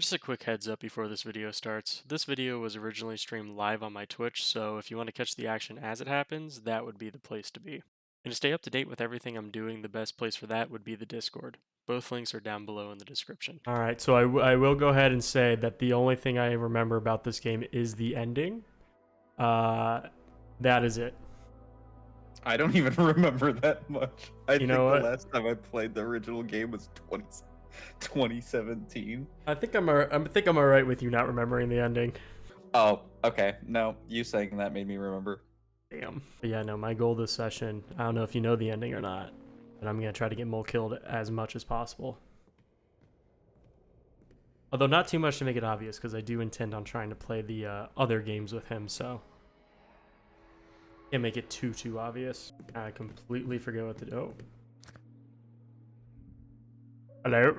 Just a quick heads up before this video starts. This video was originally streamed live on my Twitch, so if you want to catch the action as it happens, that would be the place to be. And to stay up to date with everything I'm doing, the best place for that would be the Discord. Both links are down below in the description. All right, so I will go ahead and say that the only thing I remember about this game is the ending. That is it. I don't even remember that much. I think know the what? last time I played the original game was 2017. I think I'm alright with you not remembering the ending. Oh, okay. No, you saying that made me remember. Damn. But yeah, no, my goal this session, I don't know if you know the ending or not, but I'm going to try to get Mole killed as much as possible. Although not too much to make it obvious, because I do intend on trying to play the other games with him, so can't make it too obvious. I completely forget what to do. Oh. Hello?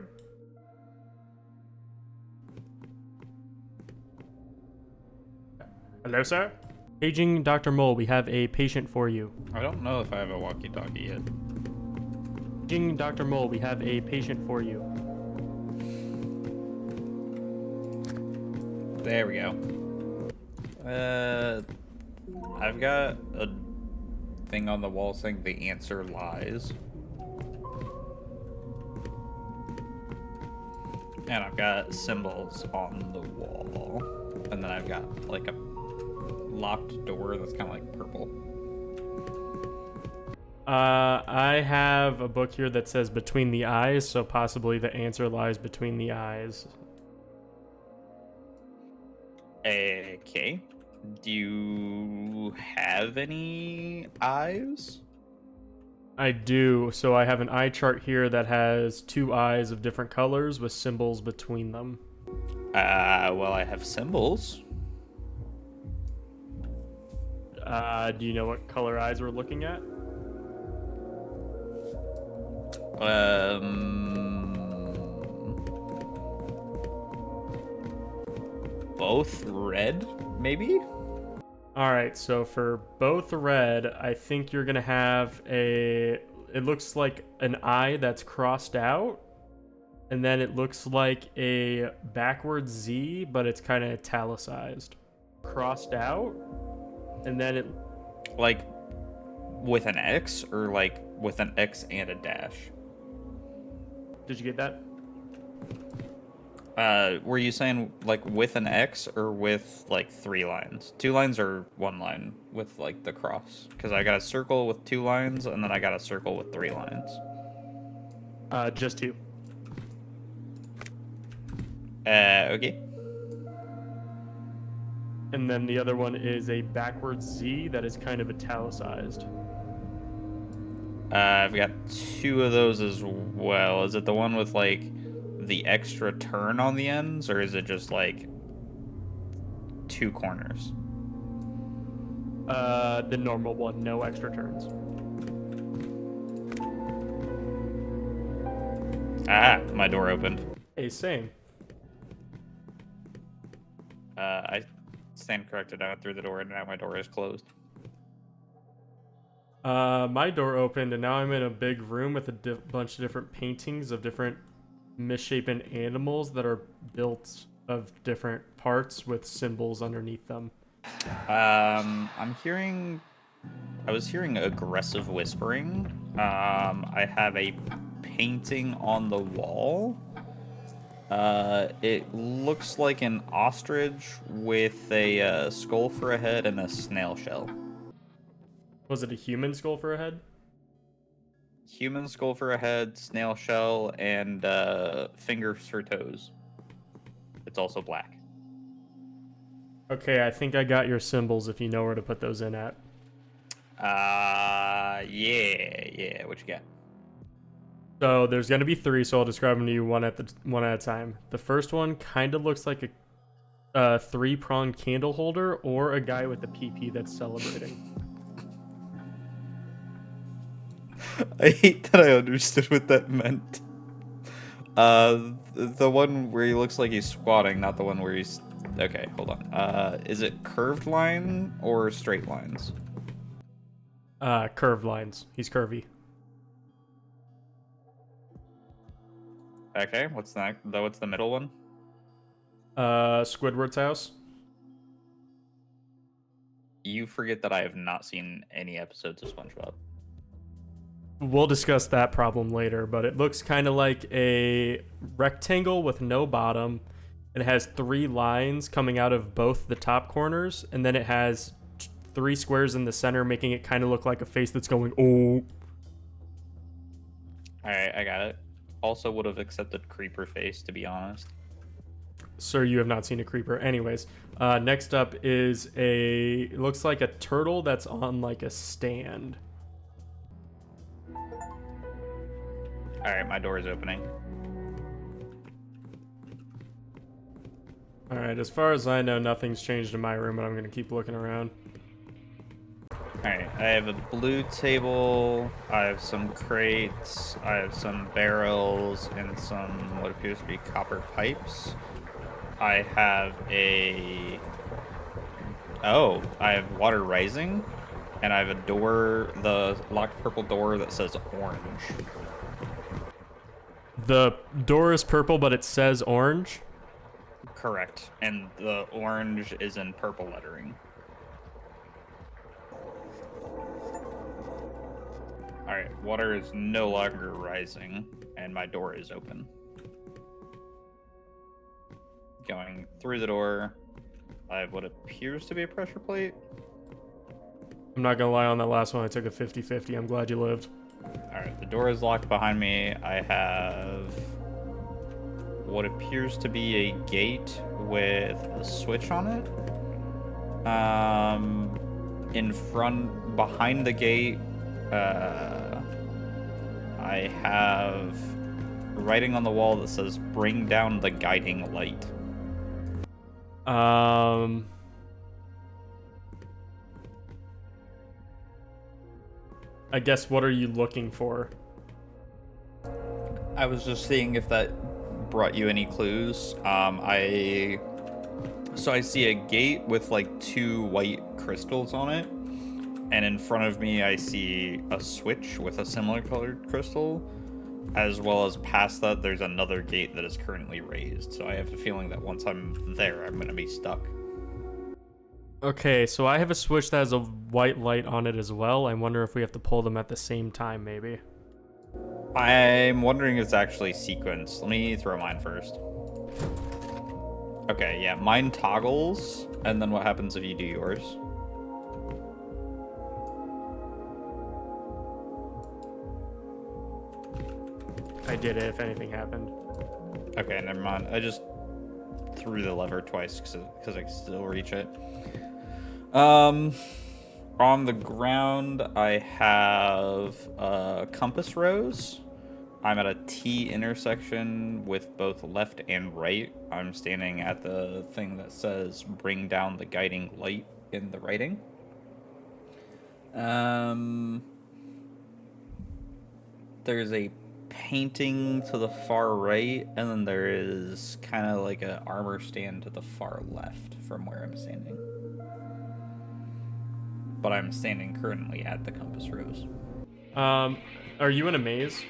Hello, sir? Paging Dr. Mole, we have a patient for you. I don't know if I have a walkie-talkie yet. Paging Dr. Mole, we have a patient for you. There we go. I've got a thing on the wall saying the answer lies. And I've got symbols on the wall. And then I've got like a locked door that's kind of like purple. I have a book here that says between the eyes, so possibly the answer lies between the eyes. Okay. Do you have any eyes? I do. So I have an eye chart here that has two eyes of different colors with symbols between them. Well, I have symbols. Do you know what color eyes we're looking at? Both red, maybe? Alright, so for both red, I think you're gonna have it looks like an eye that's crossed out, and then it looks like a backwards Z, but it's kind of italicized. Crossed out, and then it... Like, with an X, or like with an X and a dash? Did you get that? Were you saying like with an X or with like 3 lines? 2 lines or 1 line with like the cross? Because I got a circle with 2 lines and then I got a circle with 3 lines. Just two. Okay. And then the other one is a backwards Z that is kind of italicized. I've got 2 of those as well. Is it the one with like the extra turn on the ends, or is it just like 2 corners? The normal one, no extra turns. Ah, my door opened. Hey, same. I stand corrected. I went through the door and now my door is closed. My door opened and now I'm in a big room with a bunch of different paintings of different misshapen animals that are built of different parts with symbols underneath them. I was hearing aggressive whispering. I have a painting on the wall. It looks like an ostrich with a skull for a head and a snail shell. Was it a human skull for a head? Human skull for a head, snail shell, and fingers for toes. It's also black. Okay, I think I got your symbols if you know where to put those in at. Yeah. What you got? So there's gonna be 3, so I'll describe them to you one at a time. The first one kind of looks like a 3-pronged candle holder or a guy with a PP that's celebrating. I hate that I understood what that meant. The one where he looks like he's squatting, not the one where he's... Okay, hold on. Is it curved line or straight lines? Curved lines. He's curvy. Okay, what's that? What's the middle one? Squidward's house. You forget that I have not seen any episodes of SpongeBob. We'll discuss that problem later, but it looks kind of like a rectangle with no bottom. It has 3 lines coming out of both the top corners, and then it has 3 squares in the center, making it kind of look like a face that's going, oh. Alright, I got it. Also would have accepted Creeper Face, to be honest. Sir, you have not seen a creeper. Anyways, next up is it looks like a turtle that's on like a stand. Alright, my door is opening. Alright, as far as I know, nothing's changed in my room, but I'm going to keep looking around. Alright, I have a blue table, I have some crates, I have some barrels, and some what appears to be copper pipes. I have I have water rising, and I have a door, the locked purple door that says orange. The door is purple, but it says orange. Correct, and the orange is in purple lettering. Alright, water is no longer rising, and my door is open. Going through the door, I have what appears to be a pressure plate. I'm not going to lie, on that last one, I took a 50-50. I'm glad you lived. Alright, the door is locked behind me. I have what appears to be a gate with a switch on it. Behind the gate, I have writing on the wall that says, "Bring down the guiding light." I guess, what are you looking for? I was just seeing if that brought you any clues. I see a gate with like 2 white crystals on it, and in front of me I see a switch with a similar colored crystal, as well as past that there's another gate that is currently raised. So I have a feeling that once I'm there, I'm gonna be stuck. Okay, so I have a switch that has a white light on it as well. I wonder if we have to pull them at the same time, maybe. I'm wondering if it's actually sequenced. Let me throw mine first. Okay, yeah, mine toggles, and then what happens if you do yours? I did it if anything happened. Okay, never mind. I just threw the lever twice because I can still reach it. On the ground, I have a compass rose. I'm at a T intersection with both left and right. I'm standing at the thing that says "Bring down the guiding light" in the writing. There's a painting to the far right, and then there is kind of like an armor stand to the far left from where I'm standing. But I'm standing currently at the compass rose. Are you in a maze?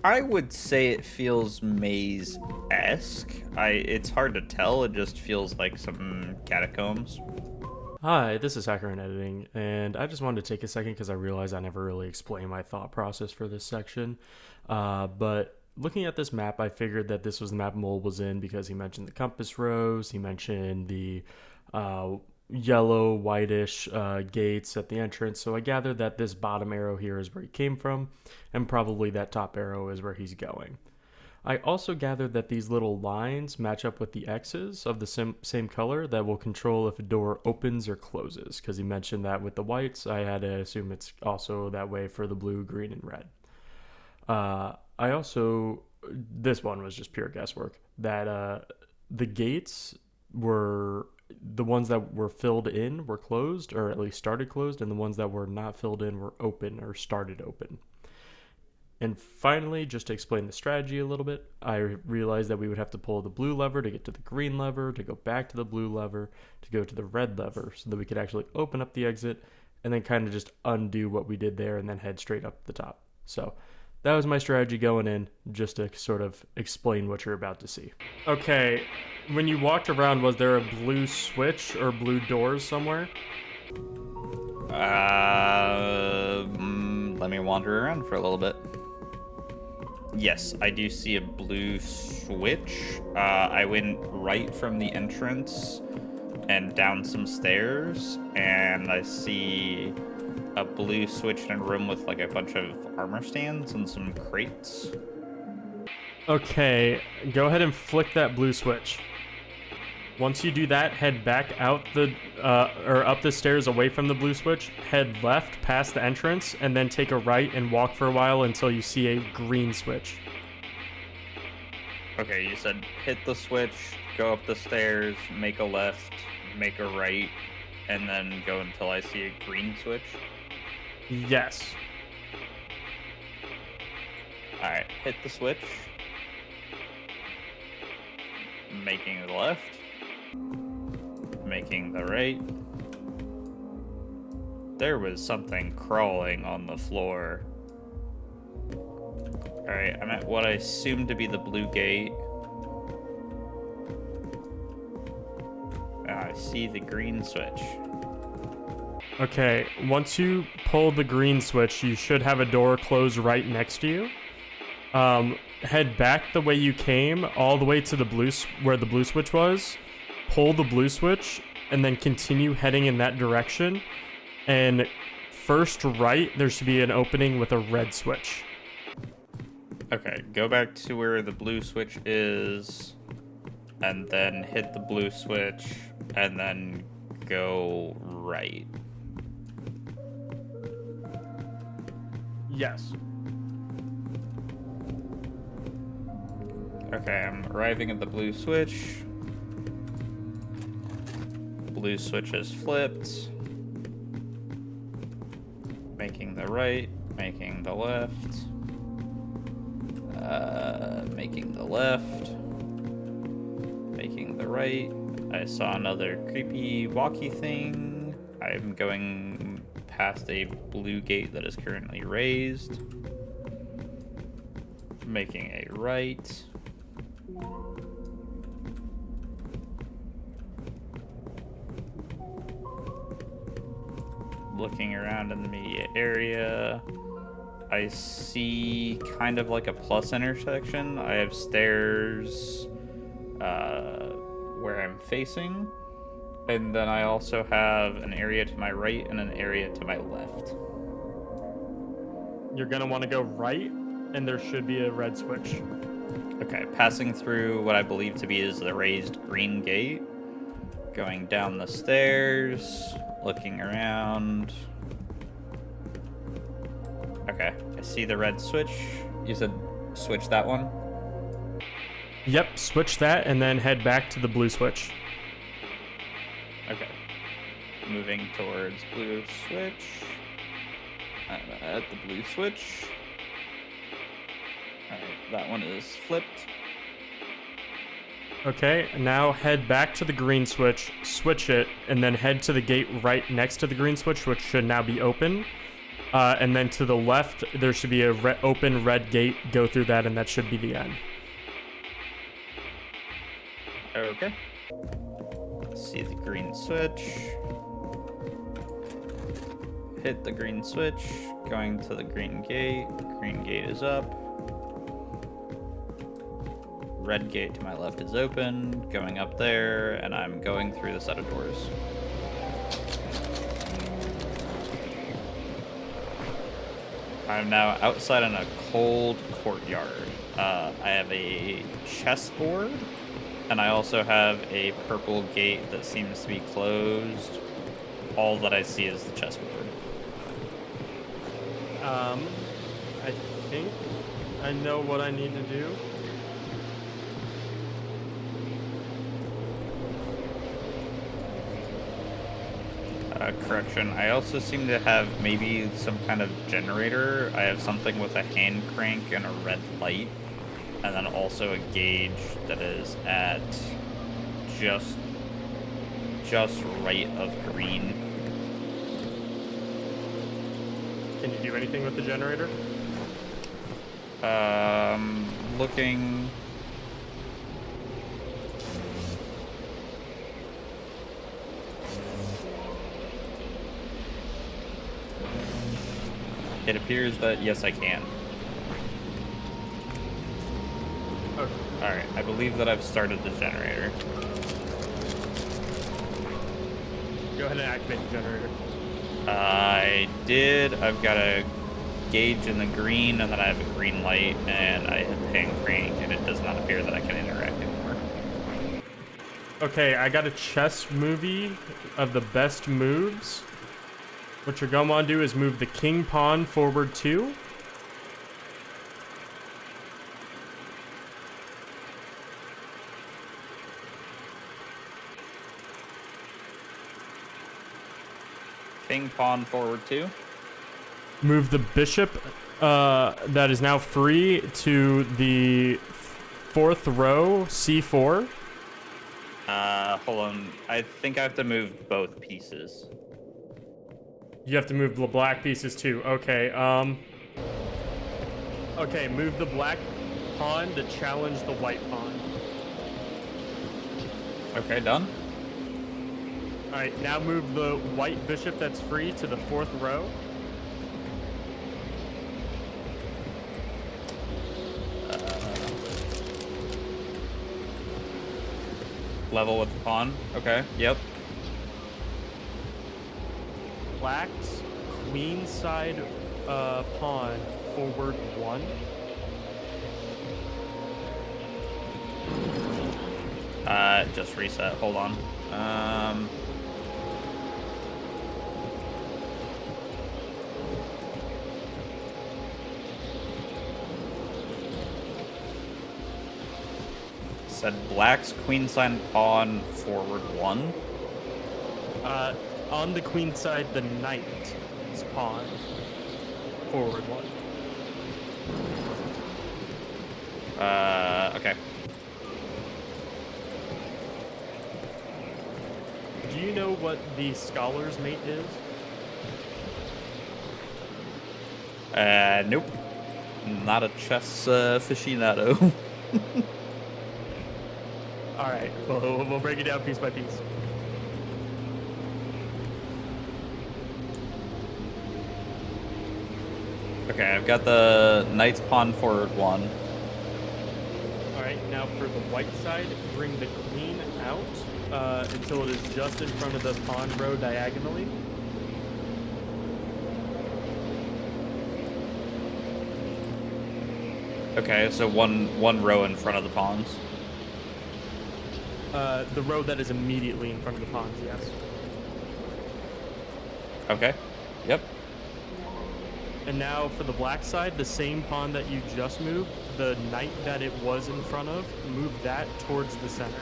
I would say it feels maze-esque. It's hard to tell. It just feels like some catacombs. Hi, this is Hacker in Editing, and I just wanted to take a second because I realized I never really explained my thought process for this section. But looking at this map, I figured that this was the map Mole was in because he mentioned the compass rose, he mentioned the yellow, whitish gates at the entrance. So I gathered that this bottom arrow here is where he came from, and probably that top arrow is where he's going. I also gathered that these little lines match up with the X's of the same color that will control if a door opens or closes, because he mentioned that with the whites. I had to assume it's also that way for the blue, green, and red. This one was just pure guesswork, that the gates were, the ones that were filled in were closed, or at least started closed, and the ones that were not filled in were open or started open. And finally, just to explain the strategy a little bit, I realized that we would have to pull the blue lever to get to the green lever, to go back to the blue lever, to go to the red lever, so that we could actually open up the exit, and then kind of just undo what we did there and then head straight up the top. So that was my strategy going in, just to sort of explain what you're about to see. Okay, when you walked around, was there a blue switch or blue doors somewhere? Let me wander around for a little bit. Yes, I do see a blue switch. I went right from the entrance and down some stairs, and I see a blue switch in a room with like a bunch of armor stands and some crates. Okay, go ahead and flick that blue switch. Once you do that, head back out or up the stairs away from the blue switch, head left past the entrance, and then take a right and walk for a while until you see a green switch. Okay, you said hit the switch, go up the stairs, make a left, make a right, and then go until I see a green switch? Yes. Alright, hit the switch. Making the left. Making the right. There was something crawling on the floor. Alright, I'm at what I assume to be the blue gate. I see the green switch. Okay, once you pull the green switch, you should have a door close right next to you. Head back the way you came, all the way to the where the blue switch was. Pull the blue switch, and then continue heading in that direction. And first right, there should be an opening with a red switch. Okay, go back to where the blue switch is, and then hit the blue switch, and then go right. Yes. Okay, I'm arriving at the blue switch. Blue switch is flipped. Making the right, making the left. Making the left. Making the right. I saw another creepy walkie thing. I'm going past a blue gate that is currently raised. Making a right. Looking around in the immediate area, I see kind of like a plus intersection. I have stairs where I'm facing, and then I also have an area to my right and an area to my left. You're gonna want to go right, and there should be a red switch. Okay, passing through what I believe to be is the raised green gate, going down the stairs, looking around. Okay, I see the red switch. You said switch that one? Yep, switch that, and then head back to the blue switch. Okay. Moving towards blue switch. I'm at the blue switch. Alright, that one is flipped. Okay, now head back to the green switch, switch it, and then head to the gate right next to the green switch, which should now be open. And then to the left, there should be a open red gate. Go through that, and that should be the end. Okay. See the green switch. Hit the green switch. Going to the green gate. Green gate is up. Red gate to my left is open. Going up there, and I'm going through the set of doors. I'm now outside in a cold courtyard. I have a chessboard, and I also have a purple gate that seems to be closed. All that I see is the chessboard. I think I know what I need to do. Correction, I also seem to have maybe some kind of generator. I have something with a hand crank and a red light, and then also a gauge that is at just right of green. Can you do anything with the generator? Looking. It appears that yes, I can. Okay. Alright, I believe that I've started the generator. Go ahead and activate the generator. I did. I've got a gauge in the green, and then I have a green light, and I hit ping crank, and it does not appear that I can interact anymore. Okay, I got a chess movie of the best moves. What you're gonna want to do is move the king pawn forward 2. King pawn forward 2. Move the bishop that is now free to the 4th row, c4. Hold on. I think I have to move both pieces. You have to move the black pieces too. Okay, okay, move the black pawn to challenge the white pawn. Okay, done. Alright, now move the white bishop that's free to the 4th row. Level with the pawn. Okay, yep. Black's queen side pawn forward 1. Just reset. Hold on. Said black's queenside pawn forward 1. On the queen side, the knight's pawn forward 1. Okay. Do you know what the scholar's mate is? Nope. Not a chess aficionado. Alright, we'll break it down piece by piece. Okay, I've got the knight's pawn forward 1. Alright, now for the white side, bring the queen out until it is just in front of the pawn row diagonally. Okay, so one row in front of the pawns. The row that is immediately in front of the pawns, yes. Okay. Yep. And now for the black side, the same pawn that you just moved, the knight that it was in front of, move that towards the center.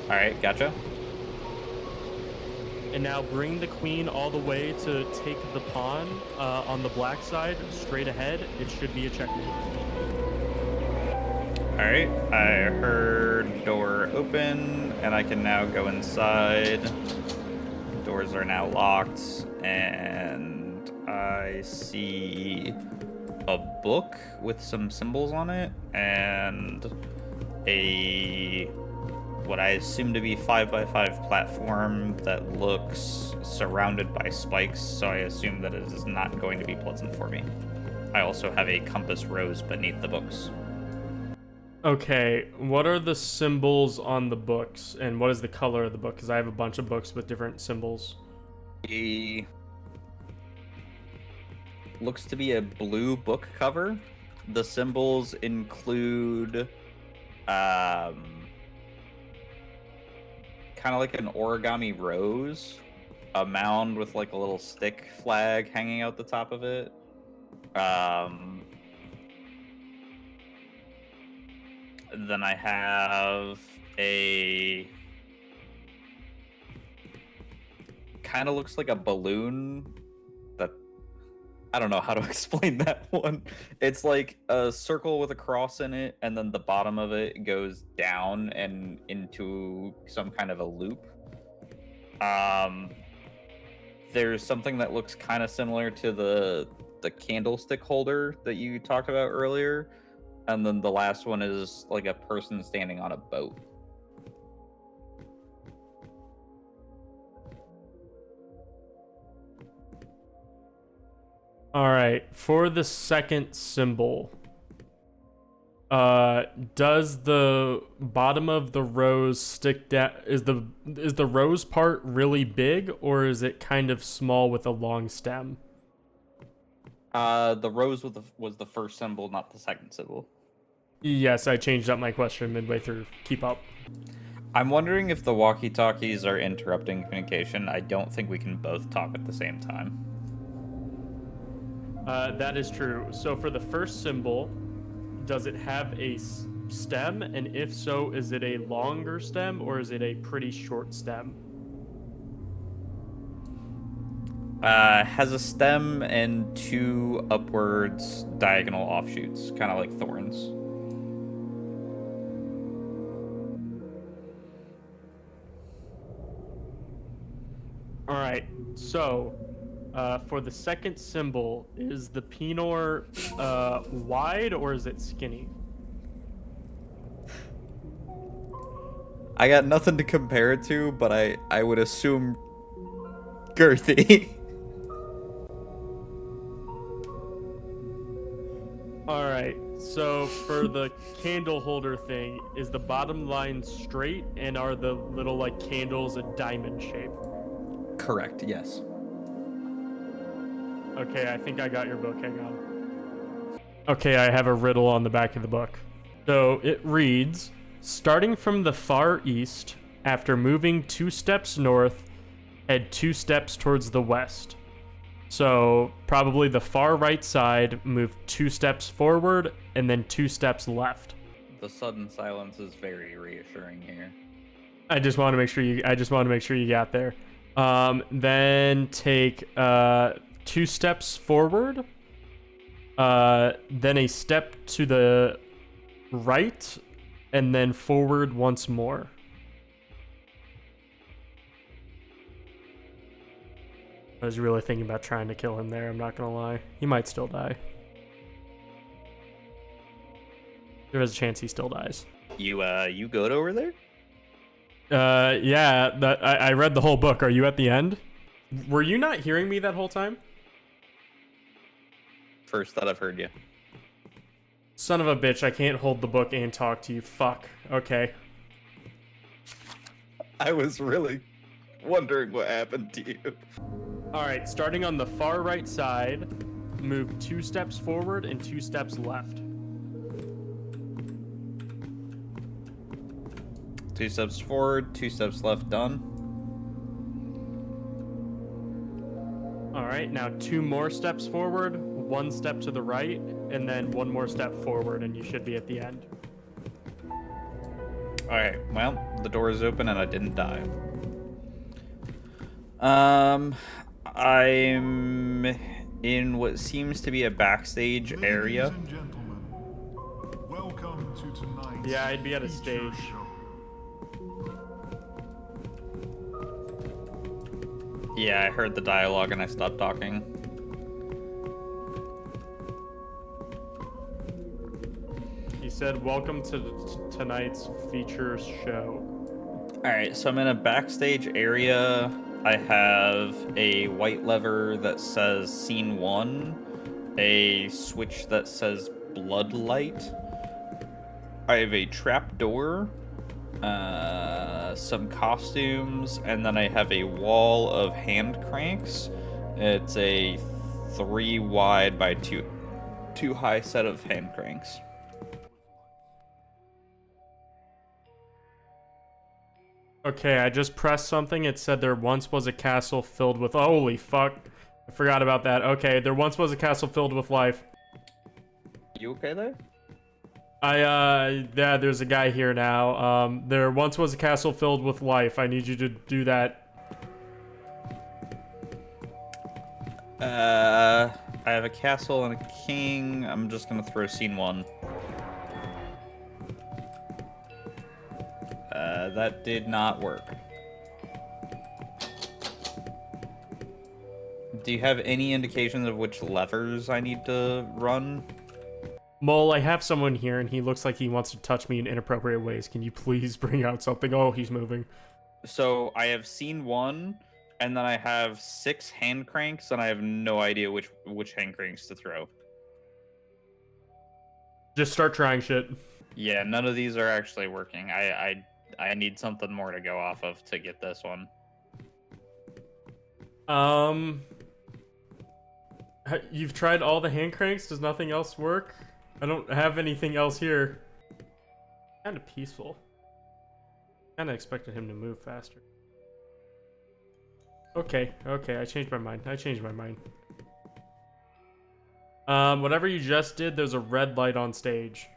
Alright, gotcha. And now bring the queen all the way to take the pawn on the black side, straight ahead. It should be a checkmate. Alright, I heard door open, and I can now go inside. Doors are now locked, and I see a book with some symbols on it, and a what I assume to be 5x5 platform that looks surrounded by spikes, so I assume that it is not going to be pleasant for me. I also have a compass rose beneath the books. Okay, what are the symbols on the books, and what is the color of the book? Because I have a bunch of books with different symbols. A looks to be a blue book cover. The symbols include kind of like an origami rose, a mound with like a little stick flag hanging out the top of it. Then I have a kind of looks like a balloon that I don't know how to explain that one. It's like a circle with a cross in it, and then the bottom of it goes down and into some kind of a loop. there's something that looks kind of similar to the candlestick holder that you talked about earlier, and then the last one is like a person standing on a boat. All right, for the second symbol, does the bottom of the rose stick down? Is the rose part really big, or is it kind of small with a long stem? The rose was the first symbol, not the second symbol. Yes, I changed up my question midway through. Keep up. I'm wondering if the walkie-talkies are interrupting communication. I don't think we can both talk at the same time. That is true. So for the first symbol, does it have a stem? And if so, is it a longer stem or is it a pretty short stem? Has a stem and two upwards diagonal offshoots, kind of like thorns. All right. So for the second symbol, is the Pinor wide or is it skinny? I got nothing to compare it to, but I would assume girthy. All right. So for the candle holder thing, is the bottom line straight and are the little like candles a diamond shape? Correct, yes. Okay, I think I got your book. Hang on. Okay, I have a riddle on the back of the book. So it reads, starting from the far east, after moving 2 steps north, head 2 steps towards the west. So probably the far right side, move 2 steps forward, and then 2 steps left. The sudden silence is very reassuring here. I just want to make sure you got there. Then take 2 steps forward, then a step to the right, and then forward once more. I was really thinking about trying to kill him there, I'm not gonna lie. He might still die. There is a chance he still dies. You good over there? Yeah, I read the whole book. Are you at the end? Were you not hearing me that whole time? First that I've heard you. Son of a bitch, I can't hold the book and talk to you. Fuck. Okay. I was really wondering what happened to you. Alright, starting on the far right side, move 2 steps forward and 2 steps left. 2 steps forward, 2 steps left, done. Alright, now 2 more steps forward, 1 step to the right, and then 1 more step forward, and you should be at the end. Alright, well, the door is open and I didn't die. I'm in what seems to be a backstage area. Ladies and gentlemen, welcome to tonight's Yeah, I'd be at a feature stage. show. Yeah, I heard the dialogue and I stopped talking. He said, welcome to tonight's feature show. Alright, so I'm in a backstage area. I have a white lever that says Scene 1, a switch that says Bloodlight. I have a trap door, some costumes, and then I have a wall of hand cranks. It's a 3 wide by 2 high set of hand cranks. Okay, I just pressed something. It said there once was a castle filled with... Holy fuck. I forgot about that. Okay, there once was a castle filled with life. You okay there? Yeah, there's a guy here now. There once was a castle filled with life. I need you to do that. I have a castle and a king. I'm just gonna throw Scene 1. That did not work. Do you have any indications of which levers I need to run? Mole, I have someone here, and he looks like he wants to touch me in inappropriate ways. Can you please bring out something? Oh, he's moving. So I have seen one, and then I have 6 hand cranks, and I have no idea which hand cranks to throw. Just start trying shit. Yeah, none of these are actually working. I need something more to go off of to get this one. You've tried all the hand cranks? Does nothing else work? I don't have anything else here. Kind of peaceful. Kind of expected him to move faster. Okay, I changed my mind. Whatever you just did, there's a red light on stage.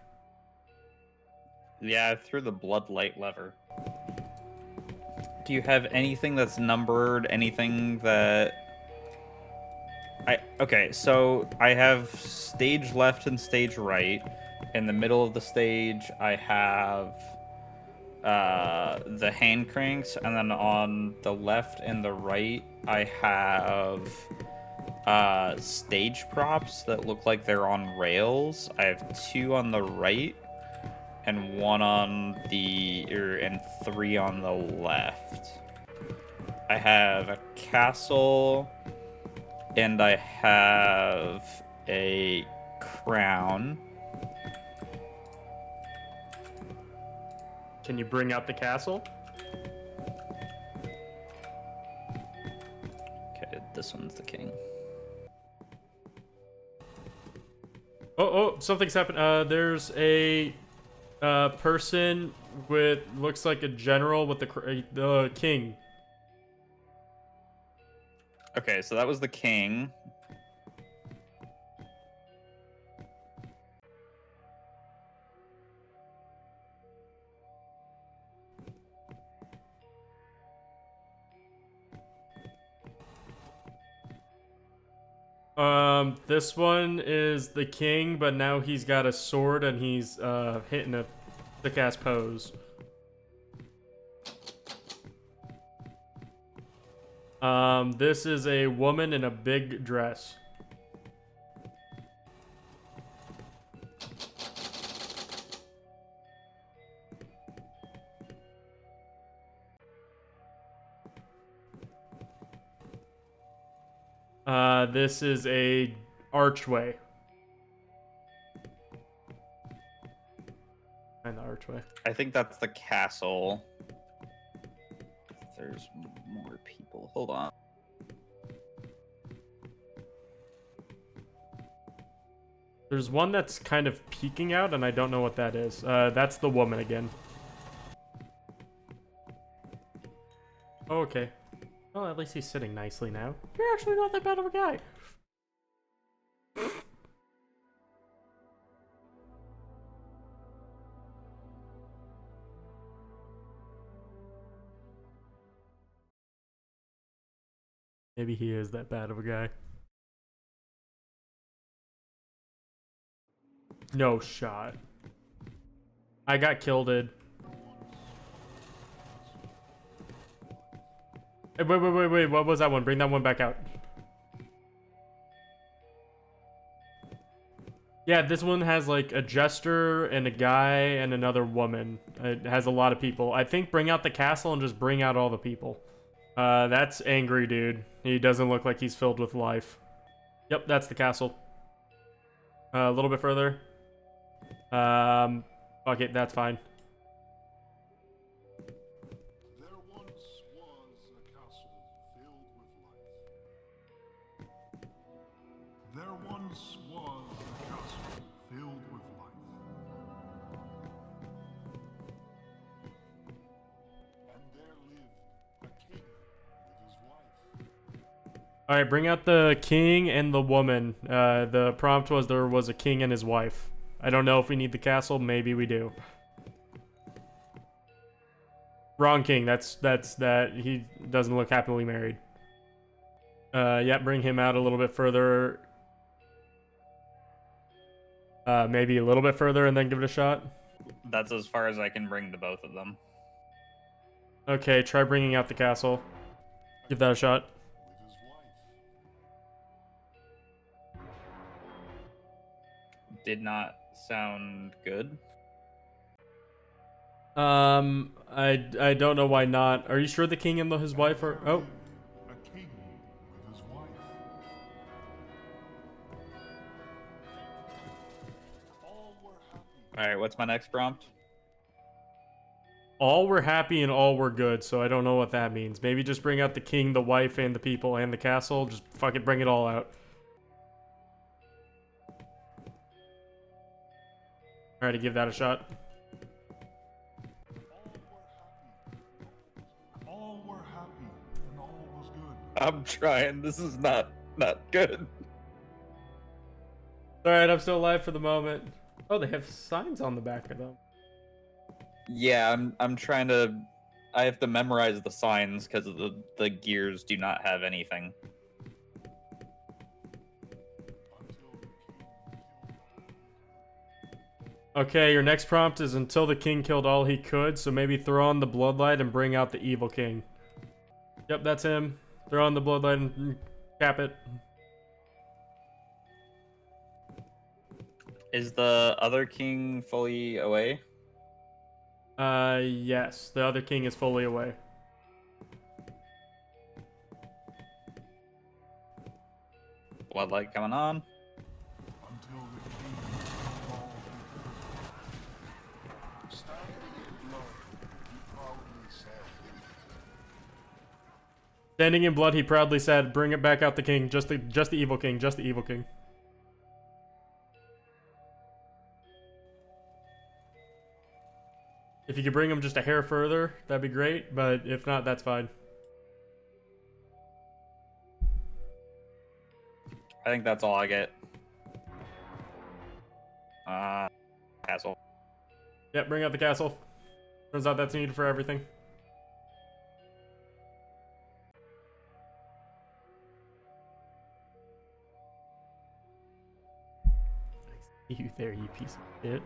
Yeah, I threw the blood light lever. Do you have anything that's numbered? Anything that... Okay, so I have stage left and stage right. In the middle of the stage, I have the hand cranks, and then on the left and the right, I have stage props that look like they're on rails. I have 2 on the right, and 1 on and 3 on the left. I have a castle, and I have a crown. Can you bring out the castle? Okay, this one's the king. Oh, something's happened. There's a person with looks like a general with the king. Okay, so that was the king. This one is the king, but now he's got a sword and he's hitting a thick-ass pose. This is a woman in a big dress. This is a archway. And the archway. I think that's the castle. There's more people. Hold on. There's one that's kind of peeking out, and I don't know what that is. That's the woman again. Oh, okay. Well, at least he's sitting nicely now. You're actually not that bad of a guy. Maybe he is that bad of a guy. No shot. I got killed. Hey, wait. What was that one? Bring that one back out. Yeah, this one has like a jester and a guy and another woman. It has a lot of people. I think bring out the castle and just bring out all the people. That's angry dude. He doesn't look like he's filled with life. Yep, that's the castle. A little bit further. Okay, that's fine. There once was a castle filled with life. There once was a castle filled with life. And there lived a king with his wife. All right, bring out the king and the woman. The prompt was there was a king and his wife. I don't know if we need the castle. Maybe we do. Wrong king. That's that. He doesn't look happily married. Yeah, bring him out a little bit further. Maybe a little bit further and then give it a shot. That's as far as I can bring to both of them. Okay, try bringing out the castle. Give that a shot. With his wife. did not sound good. I don't know why not. Are you sure the king and his wife are? Oh, A king with his wife. All were happy. All right, what's my next prompt? all were happy and all were good. So I don't know what that means. Maybe just bring out the king, the wife, and the people and the castle. Just fucking bring it all out. Alright, give that a shot. All were happy, and all was good. I'm trying. This is not good. Alright, I'm still alive for the moment. Oh, they have signs on the back of them. Yeah, I'm trying to. I have to memorize the signs because the gears do not have anything. Okay, your next prompt is until the king killed all he could, so maybe throw on the bloodlight and bring out the evil king. Yep, that's him. Throw on the bloodlight and cap it. Is the other king fully away? Yes, the other king is fully away. Bloodlight coming on. Until the king called him. Standing in blood, he proudly said, Standing in blood, he proudly said, "Bring it back out, the king. Just the evil king. Just the evil king." If you could bring him just a hair further, that'd be great. But if not, that's fine. I think that's all I get. Castle. Yep, bring out the castle. Turns out that's needed for everything. I see you there, you piece of shit.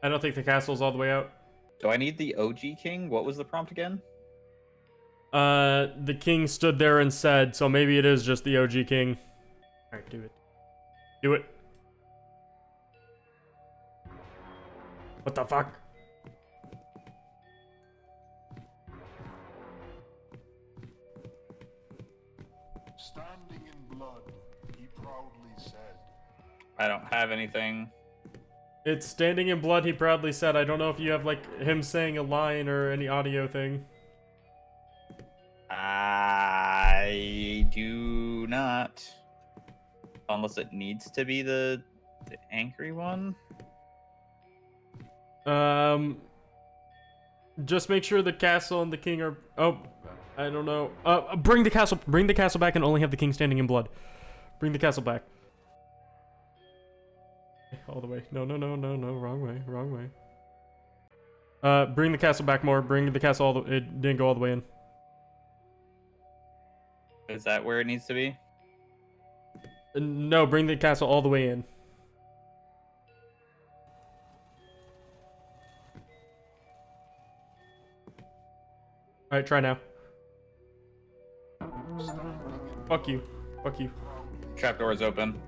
I don't think the castle's all the way out. Do I need the OG king? What was the prompt again? The king stood there and said, so maybe it is just the OG king. Alright, do it. Do it. What the fuck? standing in blood, he proudly said, I don't have anything. It's standing in blood, he proudly said. I don't know if you have, like, him saying a line or any audio thing. I do not. Unless it needs to be the angry one. Just make sure the castle and the king are... Oh, I don't know. Bring the castle back and only have the king standing in blood. Bring the castle back. All the way. No, wrong way. Bring the castle back more. Bring the castle all the... It didn't go all the way in. Is that where it needs to be? No, bring the castle all the way in. Alright, try now. Fuck you. Fuck you. Trapdoor is open.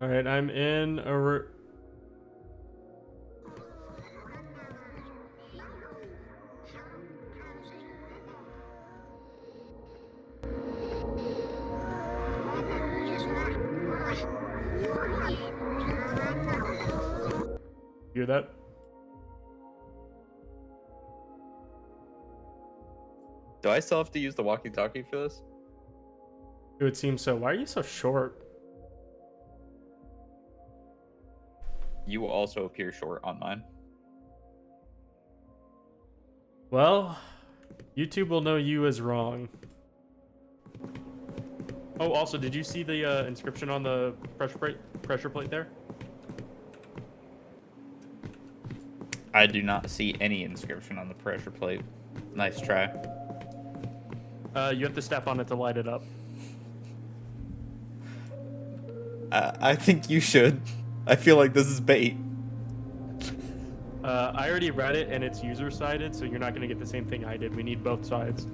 Alright, I'm in a... Hear that? Do I still have to use the walkie-talkie for this? It would seem so. Why are you so short? You will also appear short on mine. Well, YouTube will know you as wrong. Oh, also, did you see the inscription on the pressure plate there? I do not see any inscription on the pressure plate. Nice try. You have to step on it to light it up. I think you should. I feel like this is bait. I already read it, and it's user-sided, so you're not going to get the same thing I did. We need both sides.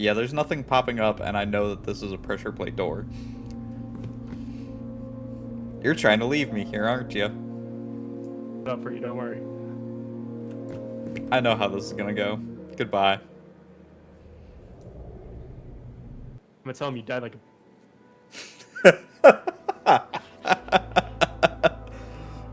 Yeah, there's nothing popping up, and I know that this is a pressure plate door. You're trying to leave me here, aren't you? Up for you, don't worry. I know how this is gonna go. Goodbye. I'm gonna tell him you died like a